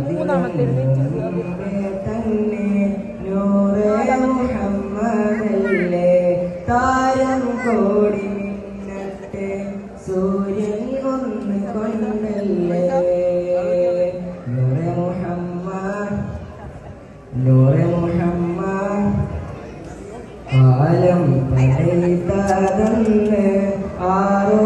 മൂന്നാമത്തെ താരം കോടി മിന്നട്ടെ സൂര്യൻ ഒന്ന് കൊണ്ടല്ലേ നൂറെ മുഹമ്മദ് കാലം പടൈത്തതന്ന് ആരോ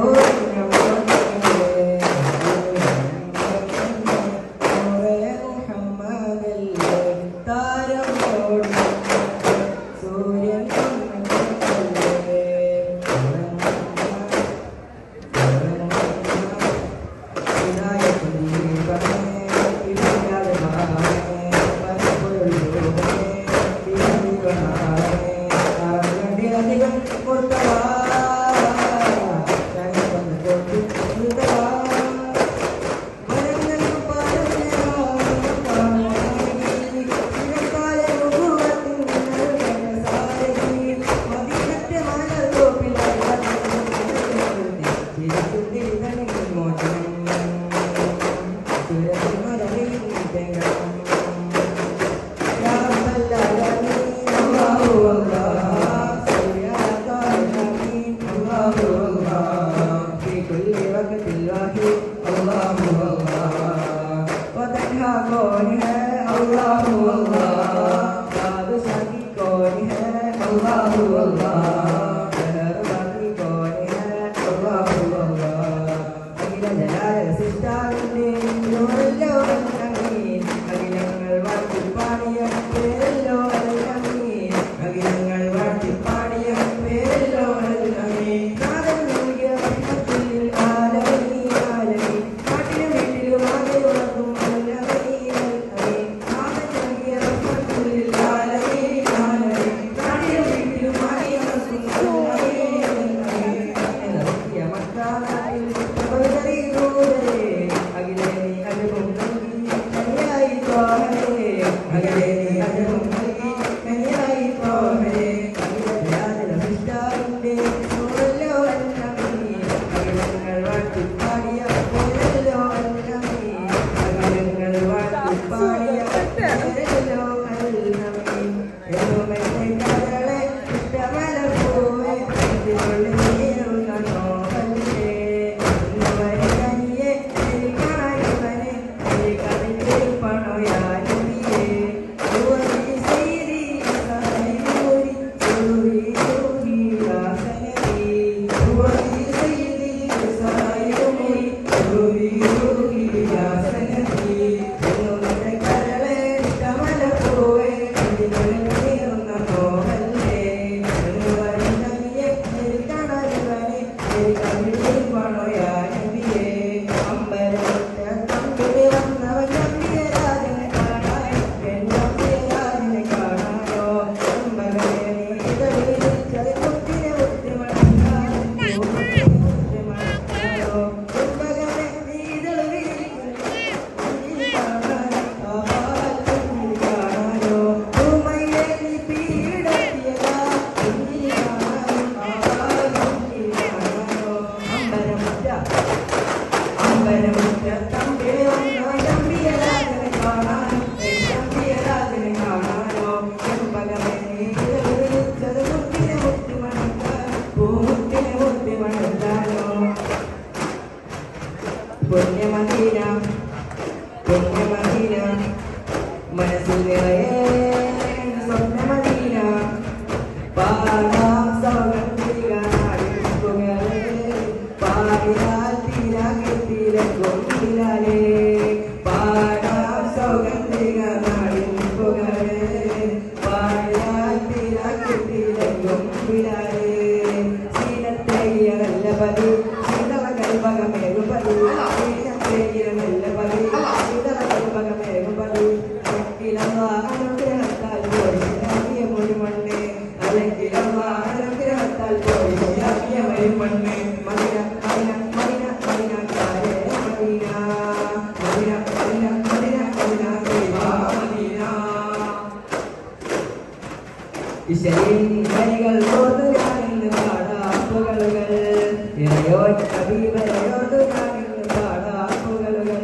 Isyarin, kaigal, koto, yakin, nagkada, pagalagal. ഇറയോൻ ഹബീബയോട് ഞാൻ ഇന്ന് പാടാം പുകളുകൾ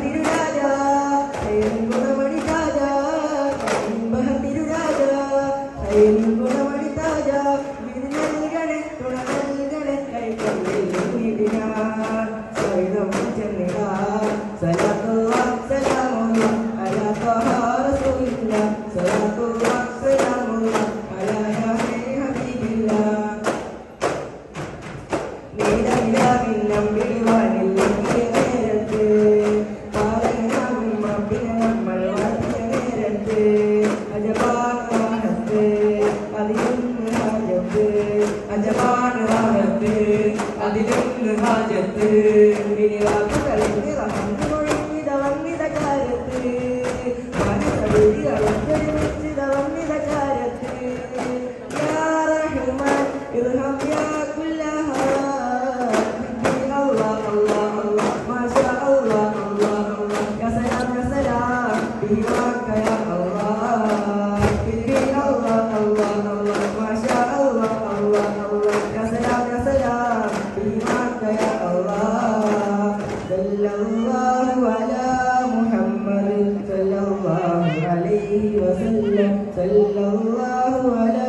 തിരുരാജ ഗുണമണി താജ തിരുരാജ ഗുണമണി താജ നൽകണേ തുണ നൽകണേ കൈക്കൊള്ളിൽ സൈതം ചെന്നിടാ സലാത്തുല്ലാ സലാമുല്ലാ അലാ ത്വഹ റസൂലില്ലാ സലാത്തുല്ലാ സലാമുല്ലാ അലാ യാഹി ഹബീബില്ലാ നീലനിലാവിന്നം വിടുവാനില്ല നേരത്ത് പാലനാകും പിന്നെ നമ്മൾ വളർത്തിയ നേരത്ത് അജപാണ് റാഹത്ത് അതിലൊന്ന് ഹാജത്ത് അജപാണ് റാഹത്ത് അതിലൊന്ന് ഹാജത്ത് ഇനി വാക്കുകളിന് റഹ്മത്ത് ഒഴുകിത വന്നിത കാലത്ത് മനസ്സൊരുമിച്ചിത വന്നിത കാലത്ത് യാ റഹ്മാൻ ഇർഹം യാ കുല്ലഹാ അല്ലാഹ് അല്ലാഹ് അല്ലാഹ് മാഷാ അല്ലാഹ് അല്ലാഹ് അല്ലാഹ് യാ സലാം ബിവാക യാ അല്ലാഹ് അല്ലാഹ് അല്ലാഹ് അല്ലാഹ് മാഷാ അല്ലാഹ് അല്ലാഹ് അല്ലാഹ് യാ സലാം ബിവാക യാ അല്ലാഹ് സല്ലല്ലാഹു അലാ മുഹമ്മദ് സല്ലല്ലാഹു അലൈഹി വസല്ലം സല്ലല്ലാഹു അലാ